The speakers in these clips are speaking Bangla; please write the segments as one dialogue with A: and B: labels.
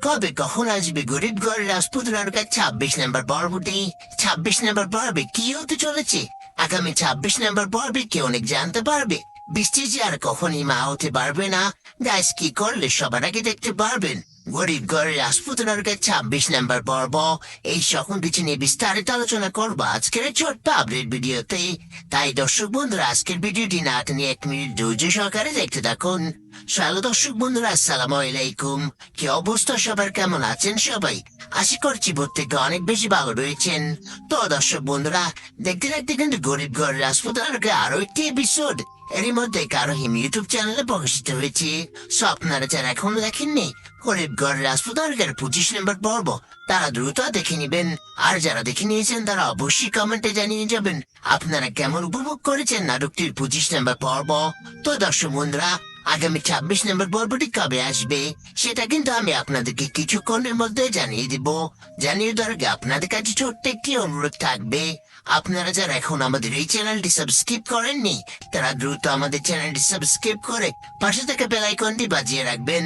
A: কবে কখন আসবে গরিব ঘরের রাজপুত্র 26 নম্বর পর্বটি? 26 নম্বর পর্বে কি হতে চলেছে? আগামী 26 নম্বর পর্বে কি অনেক জানতে পারবে? বৃষ্টি যে আর কখনই মা হতে পারবে না। গাইস, কি করলে সবার আগে দেখতে পারবেন গরিব ঘরের রাজপুত্র 26 নম্বর পর্ব। এই সকল কিছু নিয়ে বিস্তারিত আলোচনা করবো আজকের এই ছোট্ট আপডেট ভিডিওতে। তাই দর্শক বন্ধুরা, আজকের ভিডিওটি না টেনে 1 মিনিট ধৈর্য সহকারে দেখতে থাকুন। হ্যালো দর্শক বন্ধুরা, আসসালামু আলাইকুম। কি অবস্থা সবার, কেমন আছেন সবাই? আশা করছি প্রত্যেকে অনেক বেশি ভালো রয়েছেন। তো দর্শক বন্ধুরা, দেখতে দেখতে কিন্তু গরিব ঘরের রাজপুত্র আরো একটি এপিসোড এরই মধ্যে কারো ইউটিউব চ্যানেলে প্রকাশিত হয়েছে। সো আপনারা যারা এখনো দেখেননি গরিব ঘরের রাজপুত্রের 25 নম্বর পর্ব, তারা দ্রুত দেখে নিবেন। আর যারা দেখে নিয়েছেন তারা অবশ্যই কমেন্টে জানিয়ে যাবেন আপনারা কেমন উপভোগ করেছেন নাটকটির 25 নম্বর পর্ব। তো দর্শক বন্ধুরা, আগামী 26 নম্বর পর্বটি কবে আসবে সেটা কিন্তু আমি আপনাদেরকে কিছুক্ষণের মধ্যে জানিয়ে দিব। জানিয়ে দেওয়ার আগে আপনাদের কাছে ছোট্ট একটি অনুরোধ থাকবে, আপনারা যারা এখন আমাদের এই চ্যানেলটি সাবস্ক্রাইব করেননি তারা দ্রুত আমাদের চ্যানেলটি সাবস্ক্রাইব করে পাশে থেকে বেল আইকনটি বাজিয়ে রাখবেন।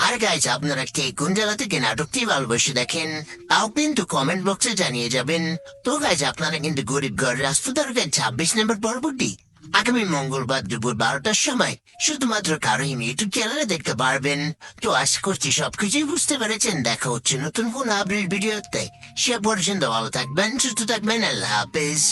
A: আর গাইজ, আপনারা কে কোন জেলা থেকে নাটকটি ভালোবেসে দেখেন তাও কিন্তু কমেন্ট বক্সে জানিয়ে যাবেন। তো গাইজ, আপনারা কিন্তু গরিব ঘরের রাজপুত্রের 26 নম্বর পর্বটি আগামী মঙ্গলবার দুপুর 12টার সময় শুধুমাত্র কারো ইউটিউব চ্যানেলে দেখতে পারবেন। তো আশা করছি সবকিছুই বুঝতে পেরেছেন। দেখা হচ্ছে নতুন কোন আপডেট ভিডিওতে। সে পর্যন্ত ভালো থাকবেন, সুস্থ থাকবেন। আল্লাহ হাফেজ।